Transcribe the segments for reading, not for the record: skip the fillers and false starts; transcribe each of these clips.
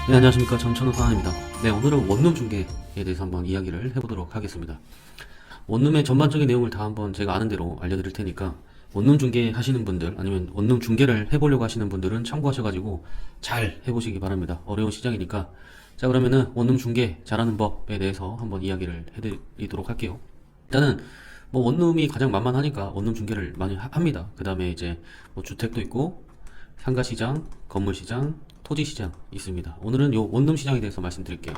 네, 안녕하십니까. 정천후 사원입니다. 네, 오늘은 원룸 중개에 대해서 한번 이야기를 해보도록 하겠습니다. 원룸의 전반적인 내용을 다 한번 제가 아는 대로 알려드릴 테니까 원룸 중개 하시는 분들 아니면 원룸 중개를 해보려고 하시는 분들은 참고하셔가지고 잘 해보시기 바랍니다. 어려운 시장이니까. 자, 그러면은 원룸 중개 잘하는 법에 대해서 한번 이야기를 해드리도록 할게요. 일단은 뭐 원룸이 가장 만만하니까 원룸 중개를 많이 합니다. 그 다음에 이제 뭐 주택도 있고 상가시장, 건물시장, 토지시장 있습니다. 오늘은 요 원룸 시장에 대해서 말씀드릴게요.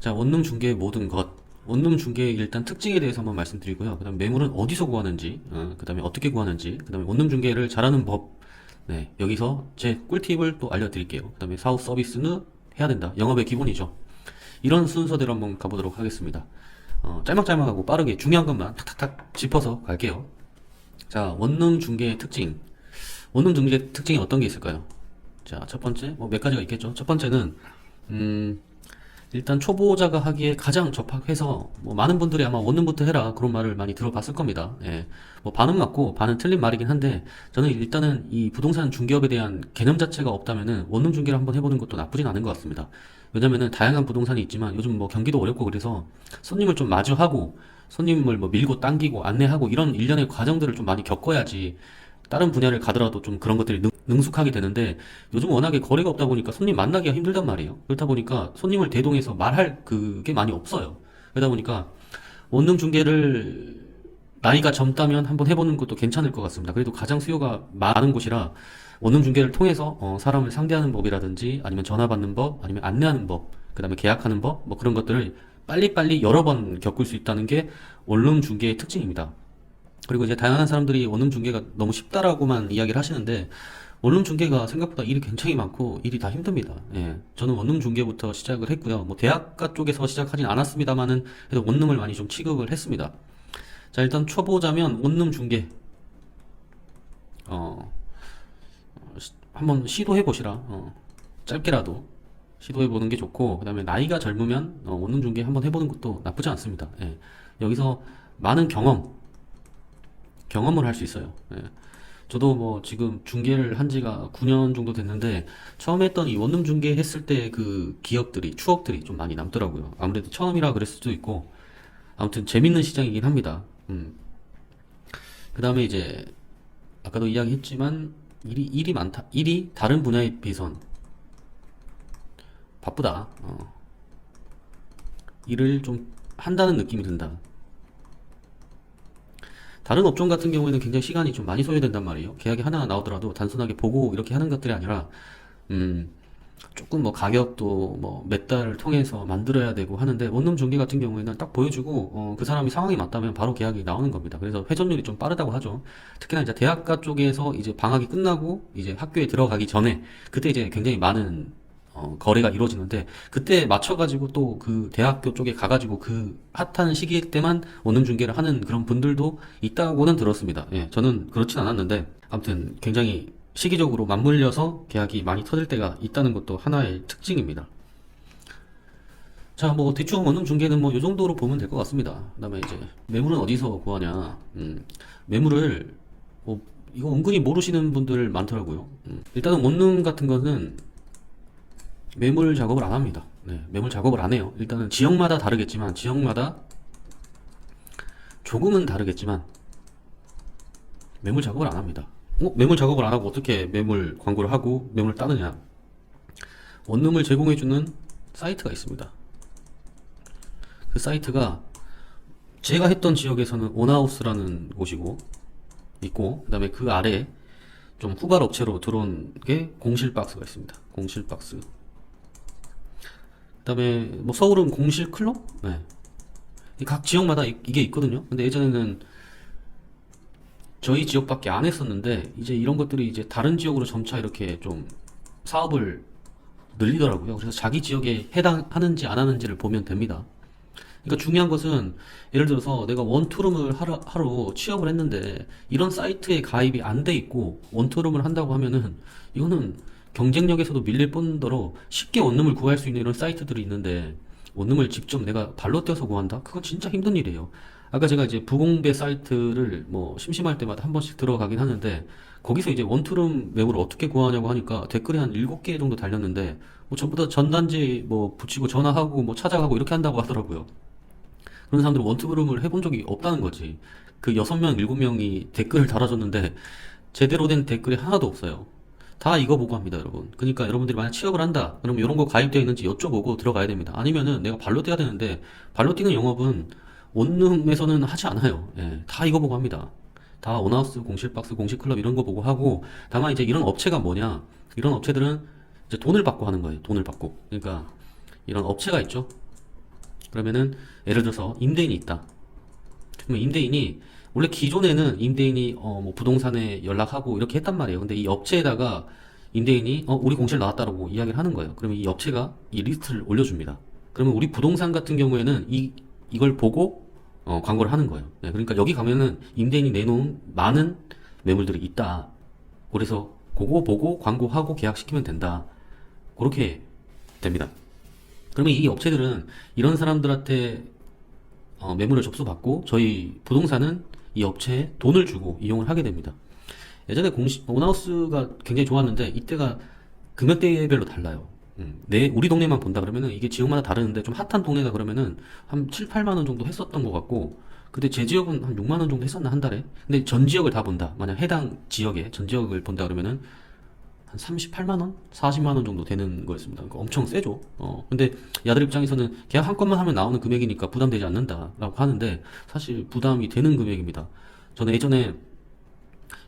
자, 원룸 중개의 모든 것, 원룸 중개의 일단 특징에 대해서 한번 말씀드리고요. 그 다음에 매물은 어디서 구하는지, 그 다음에 어떻게 구하는지, 그 다음에 원룸 중개를 잘하는 법, 네, 여기서 제 꿀팁을 또 알려드릴게요. 그 다음에 사후 서비스는 해야 된다. 영업의 기본이죠. 이런 순서대로 한번 가보도록 하겠습니다. 짤막짤막하고 빠르게 중요한 것만 탁탁탁 짚어서 갈게요. 자, 원룸 중개의 특징. 원룸 중개 특징이 어떤 게 있을까요? 자, 첫 번째, 뭐 몇 가지가 있겠죠. 첫 번째는, 일단 초보자가 하기에 가장 적합해서, 뭐 많은 분들이 아마 원룸부터 해라 그런 말을 많이 들어봤을 겁니다. 예. 뭐 반은 맞고 반은 틀린 말이긴 한데, 저는 일단은 이 부동산 중개업에 대한 개념 자체가 없다면은 원룸 중개를 한번 해보는 것도 나쁘진 않은 것 같습니다. 왜냐면은 다양한 부동산이 있지만 요즘 뭐 경기도 어렵고 그래서 손님을 좀 마주하고, 손님을 뭐 밀고 당기고 안내하고 이런 일련의 과정들을 좀 많이 겪어야지 다른 분야를 가더라도 좀 그런 것들이 능숙하게 되는데, 요즘 워낙에 거래가 없다 보니까 손님 만나기가 힘들단 말이에요. 그렇다 보니까 손님을 대동해서 말할 그게 많이 없어요. 그러다 보니까 원룸 중개를 나이가 젊다면 한번 해보는 것도 괜찮을 것 같습니다. 그래도 가장 수요가 많은 곳이라 원룸 중개를 통해서 사람을 상대하는 법이라든지 아니면 전화 받는 법 아니면 안내하는 법, 그 다음에 계약하는 법, 뭐 그런 것들을 빨리빨리 여러 번 겪을 수 있다는 게 원룸 중개의 특징입니다. 그리고 이제 다양한 사람들이 원룸 중개가 너무 쉽다라고만 이야기를 하시는데, 원룸 중개가 생각보다 일이 굉장히 많고 일이 다 힘듭니다. 예. 저는 원룸 중개부터 시작을 했고요. 뭐 대학가 쪽에서 시작하진 않았습니다만은 그래도 원룸을 많이 좀 취급을 했습니다. 자, 일단 초보자면 원룸 중개 한번 시도해 보시라. 짧게라도 시도해 보는 게 좋고, 그다음에 나이가 젊으면 원룸 중개 한번 해보는 것도 나쁘지 않습니다. 예. 여기서 많은 경험을 할 수 있어요. 예. 저도 뭐 지금 중개를 한 지가 9년 정도 됐는데, 처음 했던 이 원룸 중개 했을 때 그 기억들이, 추억들이 좀 많이 남더라고요. 아무래도 처음이라 그랬을 수도 있고, 아무튼 재밌는 시장이긴 합니다. 그 다음에 이제, 아까도 이야기했지만, 일이 많다. 일이 다른 분야에 비해선 바쁘다. 일을 좀 한다는 느낌이 든다. 다른 업종 같은 경우에는 굉장히 시간이 좀 많이 소요된단 말이에요. 계약이 하나 나오더라도 단순하게 보고 이렇게 하는 것들이 아니라, 조금 뭐 가격도 뭐 몇 달을 통해서 만들어야 되고 하는데, 원룸 중개 같은 경우에는 딱 보여주고, 그 사람이 상황이 맞다면 바로 계약이 나오는 겁니다. 그래서 회전율이 좀 빠르다고 하죠. 특히나 이제 대학가 쪽에서 이제 방학이 끝나고 이제 학교에 들어가기 전에, 그때 이제 굉장히 많은 거래가 이루어지는데, 그때 맞춰가지고 또 그 대학교 쪽에 가가지고 그 핫한 시기 때만 원룸 중개를 하는 그런 분들도 있다고는 들었습니다. 예, 저는 그렇진 않았는데, 아무튼 굉장히 시기적으로 맞물려서 계약이 많이 터질 때가 있다는 것도 하나의 특징입니다. 자, 뭐 대충 원룸 중개는 뭐 이 정도로 보면 될 것 같습니다. 그다음에 이제 매물은 어디서 구하냐? 매물을 뭐 이거 은근히 모르시는 분들 많더라고요. 일단은 원룸 같은 거는 매물 작업을 안 합니다. 네, 매물 작업을 안 해요. 일단은 지역마다 다르겠지만, 지역마다 조금은 다르겠지만, 매물 작업을 안 합니다. 매물 작업을 안 하고 어떻게 매물 광고를 하고 매물을 따느냐? 원룸을 제공해주는 사이트가 있습니다. 그 사이트가 제가 했던 지역에서는 온하우스라는 곳이고 있고, 그 다음에 그 아래 좀 후발 업체로 들어온 게 공실박스가 있습니다. 공실박스. 그다음에 뭐 서울은 공실클럽? 네. 각 지역마다 이게 있거든요. 근데 예전에는 저희 지역밖에 안 했었는데, 이제 이런 것들이 이제 다른 지역으로 점차 이렇게 좀 사업을 늘리더라고요. 그래서 자기 지역에 해당하는지 안 하는지를 보면 됩니다. 그러니까 중요한 것은, 예를 들어서 내가 원투룸을 하러 취업을 했는데 이런 사이트에 가입이 안 돼 있고 원투룸을 한다고 하면은, 이거는 경쟁력에서도 밀릴 뿐더러 쉽게 원룸을 구할 수 있는 이런 사이트들이 있는데, 원룸을 직접 내가 발로 뛰어서 구한다? 그건 진짜 힘든 일이에요. 아까 제가 이제 부공배 사이트를 뭐 심심할 때마다 한 번씩 들어가긴 하는데 거기서 이제 원투룸 매물을 어떻게 구하냐고 하니까 댓글이 한 7개 정도 달렸는데 뭐 전부 다 전단지 뭐 붙이고 전화하고 뭐 찾아가고 이렇게 한다고 하더라고요. 그런 사람들은 원투룸을 해본 적이 없다는 거지. 그 6명, 7명이 댓글을 달아줬는데 제대로 된 댓글이 하나도 없어요. 다 이거 보고 합니다, 여러분. 그러니까 여러분들이 만약 취업을 한다, 그러면 이런 거 가입되어 있는지 여쭤보고 들어가야 됩니다. 아니면은 내가 발로 뛰어야 되는데 발로 뛰는 영업은 원룸에서는 하지 않아요. 예, 다 이거 보고 합니다. 다 원하우스, 공실박스, 공실클럽 이런 거 보고 하고, 다만 이제 이런 업체가 뭐냐? 이런 업체들은 이제 돈을 받고 하는 거예요. 돈을 받고. 그러니까 이런 업체가 있죠. 그러면은 예를 들어서 임대인이 있다. 그러면 임대인이 원래 기존에는 임대인이 뭐 부동산에 연락하고 이렇게 했단 말이에요. 근데 이 업체에다가 임대인이 우리 공실 나왔다라고 이야기를 하는 거예요. 그러면 이 업체가 이 리스트를 올려줍니다. 그러면 우리 부동산 같은 경우에는 이걸 보고 광고를 하는 거예요. 네, 그러니까 여기 가면은 임대인이 내놓은 많은 매물들이 있다. 그래서 그거 보고 광고하고 계약시키면 된다. 그렇게 됩니다. 그러면 이 업체들은 이런 사람들한테 매물을 접수받고 저희 부동산은 이 업체에 돈을 주고 이용을 하게 됩니다. 예전에 오나우스가 굉장히 좋았는데 이때가 금액대별로 달라요. 우리 동네만 본다 그러면은 이게 지역마다 다르는데 좀 핫한 동네가 그러면은 한 7, 8만 원 정도 했었던 것 같고 근데 제 지역은 한 6만 원 정도 했었나 한 달에? 근데 전 지역을 다 본다. 만약 해당 지역에 전 지역을 본다 그러면은 한 38만 원? 40만 원 정도 되는 거였습니다. 그러니까 엄청 세죠. 근데 야들 입장에서는 계약 한 건만 하면 나오는 금액이니까 부담되지 않는다라고 하는데 사실 부담이 되는 금액입니다. 저는 예전에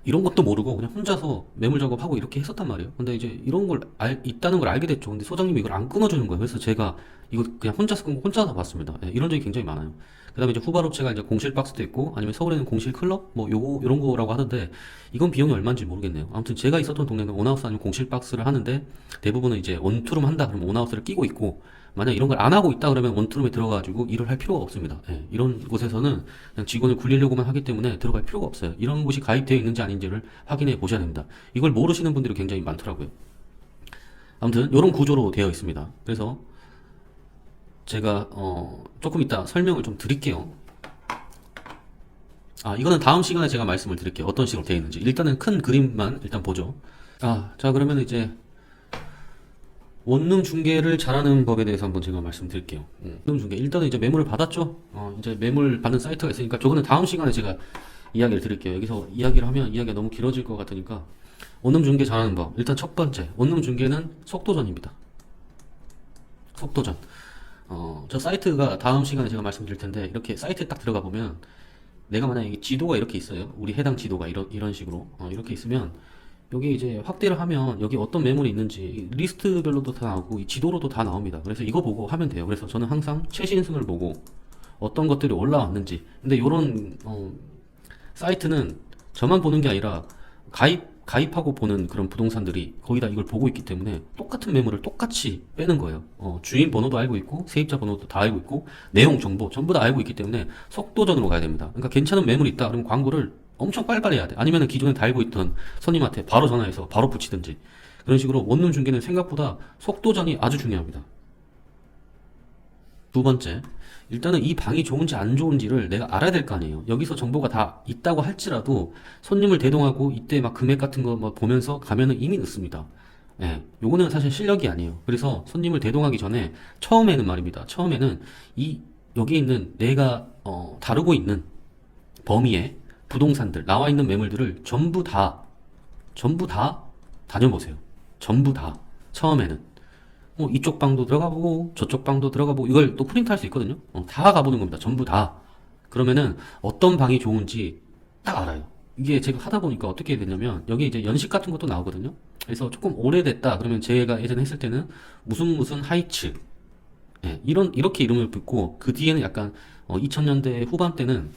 이런 것도 모르고 그냥 혼자서 매물 작업하고 이렇게 했었단 말이에요. 근데 이제 이런 걸 있다는 걸 알게 됐죠. 근데 소장님이 이걸 안 끊어주는 거예요. 그래서 제가 이거 그냥 혼자서 끊고 혼자서 봤습니다. 예, 이런 적이 굉장히 많아요. 그다음에 이제 후발업체가 이제 공실 박스도 있고 아니면 서울에는 공실 클럽 뭐 요거 이런 거라고 하던데 이건 비용이 얼마인지 모르겠네요. 아무튼 제가 있었던 동네는 온하우스 아니면 공실 박스를 하는데 대부분은 이제 원투룸 한다 그러면 온하우스를 끼고 있고 만약 이런 걸 안 하고 있다 그러면 원투룸에 들어가가지고 일을 할 필요가 없습니다. 예, 이런 곳에서는 그냥 직원을 굴리려고만 하기 때문에 들어갈 필요가 없어요. 이런 곳이 가입되어 있는지 아닌지를 확인해 보셔야 됩니다. 이걸 모르시는 분들이 굉장히 많더라고요. 아무튼 이런 구조로 되어 있습니다. 그래서 제가 조금 이따 설명을 좀 드릴게요. 이거는 다음 시간에 제가 말씀을 드릴게요. 어떤 식으로 되어 있는지. 일단은 큰 그림만 일단 보죠. 자 그러면 이제 원룸 중개를 잘하는 법에 대해서 한번 제가 말씀드릴게요. 원룸 중개. 일단은 이제 매물을 받았죠? 이제 매물 받는 사이트가 있으니까 저거는 다음 시간에 제가 이야기를 드릴게요. 여기서 이야기를 하면 이야기가 너무 길어질 것 같으니까 원룸 중개 잘하는 법. 일단 첫 번째. 원룸 중개는 속도전입니다. 속도전. 저 사이트가 다음 시간에 제가 말씀드릴 텐데 이렇게 사이트에 딱 들어가 보면 내가 만약에 지도가 이렇게 있어요. 우리 해당 지도가 이런 식으로 이렇게 있으면 여기 이제 확대를 하면 여기 어떤 매물이 있는지 리스트별로도 다 나오고 이 지도로도 다 나옵니다. 그래서 이거 보고 하면 돼요. 그래서 저는 항상 최신순을 보고 어떤 것들이 올라왔는지. 근데 요런 사이트는 저만 보는 게 아니라 가입하고 보는 그런 부동산들이 거의 다 이걸 보고 있기 때문에 똑같은 매물을 똑같이 빼는 거예요. 주인 번호도 알고 있고 세입자 번호도 다 알고 있고 내용 정보 전부 다 알고 있기 때문에 속도전으로 가야 됩니다. 그러니까 괜찮은 매물이 있다 그러면 광고를 엄청 빨리빨리 해야 돼. 아니면 기존에 다 알고 있던 손님한테 바로 전화해서 바로 붙이든지 그런 식으로 원룸 중개는 생각보다 속도전이 아주 중요합니다. 두 번째, 일단은 이 방이 좋은지 안 좋은지를 내가 알아야 될 거 아니에요. 여기서 정보가 다 있다고 할지라도 손님을 대동하고 이때 막 금액 같은 거 막 보면서 가면은 이미 늦습니다. 예, 요거는 사실 실력이 아니에요. 그래서 손님을 대동하기 전에 처음에는 말입니다. 처음에는 여기 있는 내가 다루고 있는 범위의 부동산들, 나와 있는 매물들을 전부 다 다녀보세요. 전부 다. 처음에는. 이쪽 방도 들어가 보고, 저쪽 방도 들어가 보고, 이걸 또 프린트 할 수 있거든요. 다 가보는 겁니다. 전부 다. 그러면은 어떤 방이 좋은지 딱 알아요. 이게 제가 하다 보니까 어떻게 되냐면, 여기 이제 연식 같은 것도 나오거든요. 그래서 조금 오래됐다. 그러면 제가 예전에 했을 때는 무슨 하이츠. 예, 이렇게 이름을 붙고, 그 뒤에는 약간, 2000년대 후반 때는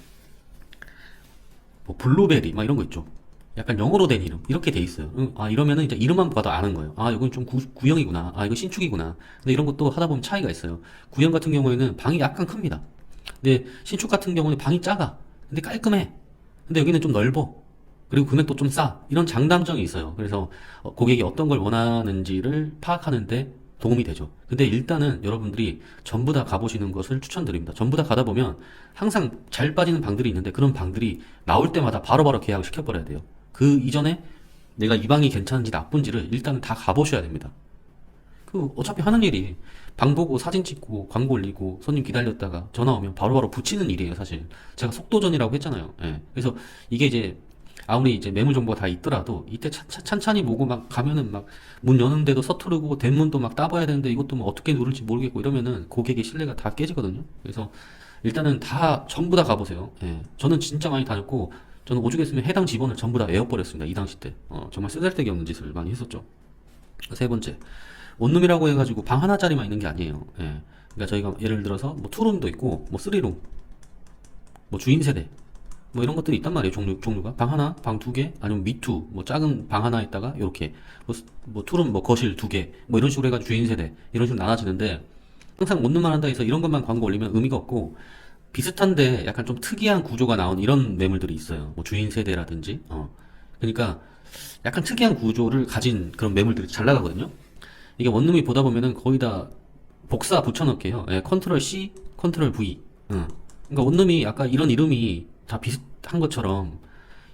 뭐 블루베리 막 이런 거 있죠. 약간 영어로 된 이름 이렇게 돼 있어요. 이러면은 이제 이름만 봐도 아는 거예요. 이건 좀 구형이구나. 이거 신축이구나. 근데 이런 것도 하다 보면 차이가 있어요. 구형 같은 경우에는 방이 약간 큽니다. 근데 신축 같은 경우는 방이 작아. 근데 깔끔해. 근데 여기는 좀 넓어. 그리고 금액도 좀 싸. 이런 장단점이 있어요. 그래서 고객이 어떤 걸 원하는지를 파악하는데 도움이 되죠. 근데 일단은 여러분들이 전부 다 가보시는 것을 추천드립니다. 전부 다 가다 보면 항상 잘 빠지는 방들이 있는데 그런 방들이 나올 때마다 바로바로 계약을 시켜버려야 돼요. 그 이전에 내가 이 방이 괜찮은지 나쁜지를 일단은 다 가보셔야 됩니다. 그 어차피 하는 일이 방 보고 사진 찍고 광고 올리고 손님 기다렸다가 전화 오면 바로바로 붙이는 일이에요, 사실. 제가 속도전이라고 했잖아요. 예. 그래서 이게 이제 아무리 이제 매물 정보가 다 있더라도 이때 찬찬히 보고 막 가면은 막 문 여는데도 서투르고 대문도 막 따봐야 되는데 이것도 뭐 어떻게 누를지 모르겠고 이러면은 고객의 신뢰가 다 깨지거든요. 그래서 일단은 다 전부 다 가보세요. 예. 저는 진짜 많이 다녔고 저는 오죽했으면 해당 집원을 전부 다 외워버렸습니다. 이 당시 때. 정말 쓰잘데기 없는 짓을 많이 했었죠. 세 번째. 원룸이라고 해가지고 방 하나짜리만 있는 게 아니에요. 예. 그러니까 저희가 예를 들어서 뭐 투룸도 있고 뭐 쓰리룸, 뭐 주인 세대, 뭐 이런 것들이 있단 말이에요. 종류가 방 하나, 방 두 개, 아니면 미투, 뭐 작은 방 하나에다가 이렇게 뭐 투룸, 뭐 거실 두 개, 뭐 이런 식으로 해가지고 주인 세대 이런 식으로 나눠지는데 항상 원룸만 한다 해서 이런 것만 광고 올리면 의미가 없고 비슷한데 약간 좀 특이한 구조가 나온 이런 매물들이 있어요. 뭐 주인 세대라든지, 그러니까 약간 특이한 구조를 가진 그런 매물들이 잘 나가거든요. 이게 원룸이 보다 보면은 거의 다 복사 붙여넣기예요. 예, 컨트롤 C, 컨트롤 V. 그러니까 원룸이 약간 이런 이름이 다 비슷한 것처럼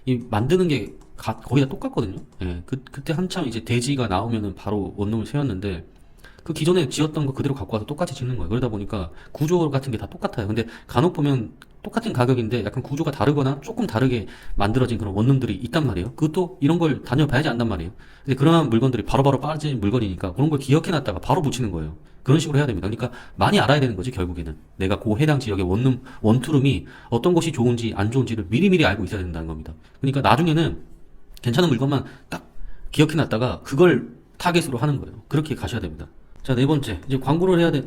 이 만드는 게 거의 다 똑같거든요. 예, 그때 한참 이제 대지가 나오면은 바로 원룸을 세웠는데 그 기존에 지었던 거 그대로 갖고 와서 똑같이 짓는 거예요. 그러다 보니까 구조 같은 게 다 똑같아요. 근데 간혹 보면 똑같은 가격인데 약간 구조가 다르거나 조금 다르게 만들어진 그런 원룸들이 있단 말이에요. 그것도 이런 걸 다녀봐야지 안단 말이에요. 근데 그러한 물건들이 바로바로 빠진 물건이니까 그런 걸 기억해놨다가 바로 붙이는 거예요. 그런 식으로 해야 됩니다. 그러니까 많이 알아야 되는 거지 결국에는. 내가 그 해당 지역의 원룸, 원투룸이 어떤 것이 좋은지 안 좋은지를 미리미리 알고 있어야 된다는 겁니다. 그러니까 나중에는 괜찮은 물건만 딱 기억해놨다가 그걸 타겟으로 하는 거예요. 그렇게 가셔야 됩니다. 자, 네 번째. 이제 광고를 해야 돼.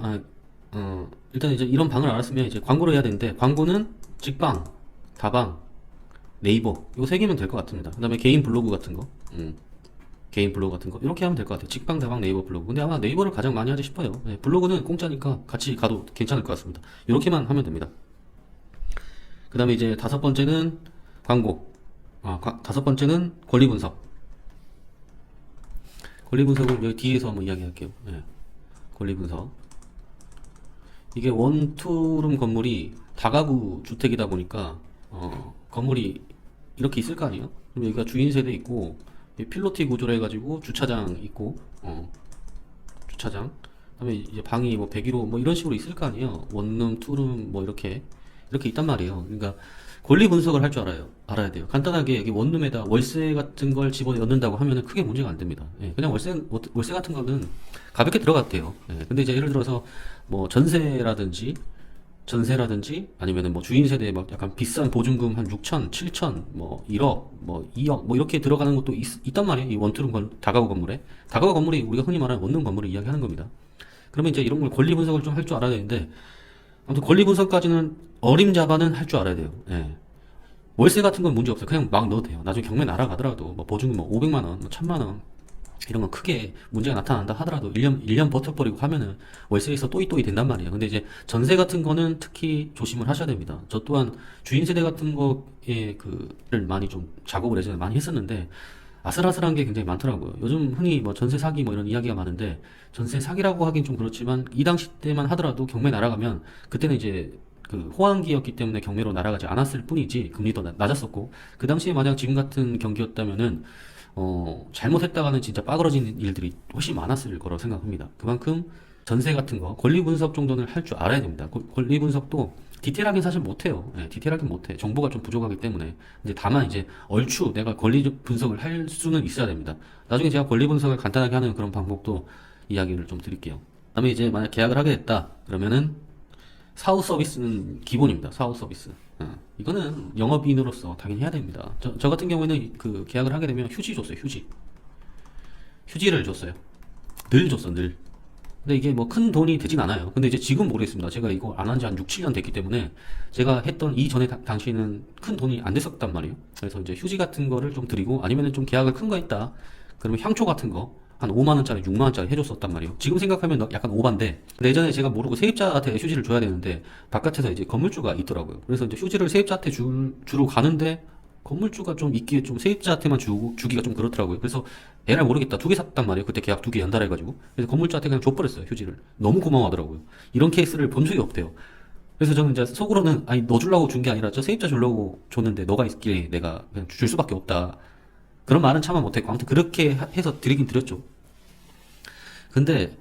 일단 이제 이런 방을 알았으면 이제 광고를 해야 되는데, 광고는 직방, 다방, 네이버. 이거 세 개면 될 것 같습니다. 그 다음에 개인 블로그 같은 거. 개인 블로그 같은 거. 이렇게 하면 될 것 같아요. 직방, 다방, 네이버 블로그. 근데 아마 네이버를 가장 많이 하지 싶어요. 네, 블로그는 공짜니까 같이 가도 괜찮을 것 같습니다. 이렇게만 하면 됩니다. 그 다음에 이제 다섯 번째는 광고. 다섯 번째는 권리 분석. 권리 분석은 여기 뒤에서 한번 이야기할게요. 네. 권리 분석. 이게 원투룸 건물이 다가구 주택이다 보니까 건물이 이렇게 있을 거 아니에요? 그럼 여기가 주인 세대 있고 필로티 구조로 해가지고 주차장 있고 주차장 그다음에 이제 방이 뭐 101호 뭐 이런 식으로 있을 거 아니에요? 원룸, 투룸 뭐 이렇게 있단 말이에요. 그러니까 권리 분석을 할 줄 알아야 돼요. 간단하게 여기 원룸에다 월세 같은 걸 집어 넣는다고 하면은 크게 문제가 안 됩니다. 예, 그냥 월세 같은 거는 가볍게 들어갔대요. 예, 근데 이제 예를 들어서 뭐 전세라든지 아니면은 뭐 주인 세대에 막 약간 비싼 보증금 한 6천, 7천, 뭐 1억, 뭐 2억 뭐 이렇게 들어가는 것도 있단 말이에요. 이 원투룸 다가구 건물에. 다가구 건물이 우리가 흔히 말하는 원룸 건물을 이야기하는 겁니다. 그러면 이제 이런 걸 권리 분석을 좀 할 줄 알아야 되는데 아무튼 권리 분석까지는 어림잡아는 할 줄 알아야 돼요. 예. 월세 같은 건 문제 없어요. 그냥 막 넣어도 돼요. 나중에 경매 날아가더라도 뭐 보증금 뭐 500만 원, 뭐 1000만 원 이런 건 크게 문제가 나타난다 하더라도 1년 버텨버리고 하면은 월세에서 또이또이 된단 말이에요. 근데 이제 전세 같은 거는 특히 조심을 하셔야 됩니다. 저 또한 주인 세대 같은 거에 그를 많이 좀 작업을 예전에 많이 했었는데 아슬아슬한 게 굉장히 많더라고요. 요즘 흔히 뭐 전세 사기 뭐 이런 이야기가 많은데 전세 사기라고 하긴 좀 그렇지만 이 당시 때만 하더라도 경매 날아가면 그때는 이제 그 호황기였기 때문에 경매로 날아가지 않았을 뿐이지 금리도 낮았었고 그 당시에 만약 지금 같은 경기였다면은 잘못했다가는 진짜 빠그러지는 일들이 훨씬 많았을 거라고 생각합니다. 그만큼 전세 같은 거 권리 분석 정도는 할 줄 알아야 됩니다. 권리 분석도 디테일하긴 사실 못해요. 네, 디테일하긴 못해. 정보가 좀 부족하기 때문에. 근데 다만 이제 얼추 내가 권리 분석을 할 수는 있어야 됩니다. 나중에 제가 권리 분석을 간단하게 하는 그런 방법도 이야기를 좀 드릴게요. 그다음에 이제 만약 계약을 하게 됐다 그러면은 사후 서비스는 기본입니다. 사후 서비스. 이거는 영업인으로서 당연히 해야 됩니다. 저 같은 경우에는 그 계약을 하게 되면 휴지 줬어요. 휴지를 줬어요. 늘 줬어, 늘. 근데 이게 뭐 큰 돈이 되진 않아요. 근데 이제 지금 모르겠습니다. 제가 이거 안 한 지 한 6, 7년 됐기 때문에 제가 했던 이전에 당시에는 큰 돈이 안 됐었단 말이에요. 그래서 이제 휴지 같은 거를 좀 드리고 아니면은 좀 계약을 큰 거 했다. 그러면 향초 같은 거 한 5만원짜리, 6만원짜리 해줬었단 말이에요. 지금 생각하면 약간 오반데, 근데 예전에 제가 모르고 세입자한테 휴지를 줘야 되는데, 바깥에서 이제 건물주가 있더라고요. 그래서 이제 휴지를 세입자한테 주러 가는데, 건물주가 좀 있기에 좀 세입자한테만 주기가 좀 그렇더라고요. 그래서 에라 모르겠다. 2개 샀단 말이에요. 그때 계약 2개 연달아해가지고. 그래서 건물주한테 그냥 줘버렸어요. 휴지를. 너무 고마워하더라고요. 이런 케이스를 본 적이 없대요. 그래서 저는 이제 속으로는 아니 너 주려고 준 게 아니라 저 세입자 주려고 줬는데 너가 있길래 내가 그냥 줄 수밖에 없다. 그런 말은 참아 못했고 아무튼 그렇게 해서 드리긴 드렸죠. 근데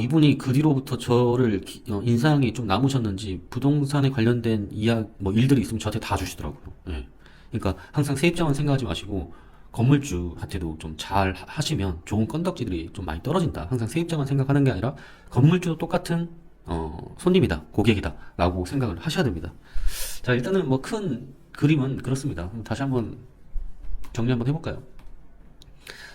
이분이 그 뒤로부터 저를 인상이 좀 남으셨는지 부동산에 관련된 뭐 일들이 있으면 저한테 다 주시더라고요. 예. 그러니까 항상 세입자만 생각하지 마시고 건물주한테도 좀 잘 하시면 좋은 건덕지들이 좀 많이 떨어진다. 항상 세입자만 생각하는 게 아니라 건물주도 똑같은 손님이다, 고객이다 라고 생각을 하셔야 됩니다. 자, 일단은 뭐 큰 그림은 그렇습니다. 다시 한번 정리 한번 해볼까요?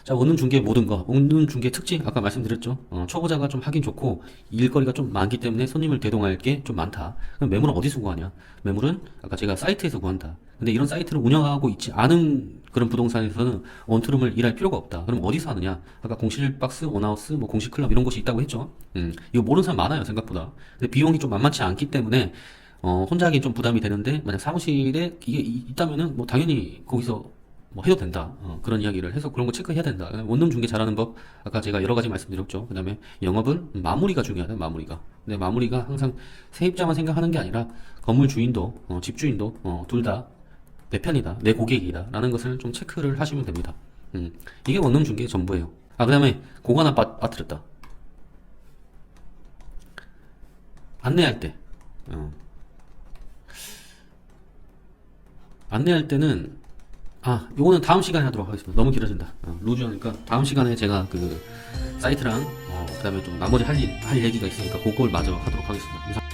자, 원룸 중개 모든 거. 원룸 중개 특징, 아까 말씀드렸죠. 초보자가 좀 하긴 좋고, 일거리가 좀 많기 때문에 손님을 대동할 게 좀 많다. 그럼 매물은 어디서 구하냐? 매물은 아까 제가 사이트에서 구한다. 근데 이런 사이트를 운영하고 있지 않은 그런 부동산에서는 원투룸을 일할 필요가 없다. 그럼 어디서 하느냐? 아까 공실박스, 원하우스, 뭐 공실클럽 이런 곳이 있다고 했죠. 이거 모르는 사람 많아요, 생각보다. 근데 비용이 좀 만만치 않기 때문에, 혼자 하기 좀 부담이 되는데, 만약 사무실에 이게 있다면은, 뭐 당연히 거기서 뭐 해도 된다. 그런 이야기를 해서 그런 거 체크해야 된다. 원룸 중개 잘하는 법, 아까 제가 여러 가지 말씀드렸죠. 그 다음에 영업은 마무리가 중요하다, 마무리가. 근데 마무리가 항상 세입자만 생각하는 게 아니라 건물 주인도, 집주인도, 둘 다 내 편이다, 내 고객이다. 라는 것을 좀 체크를 하시면 됩니다. 이게 원룸 중개의 전부예요. 그 다음에 그거 하나 빠뜨렸다. 안내할 때. 안내할 때는 요거는 다음 시간에 하도록 하겠습니다. 너무 길어진다. 루즈하니까 다음 시간에 제가 그 사이트랑 그다음에 좀 나머지 할 얘기가 있으니까 그걸 마저 하도록 하겠습니다.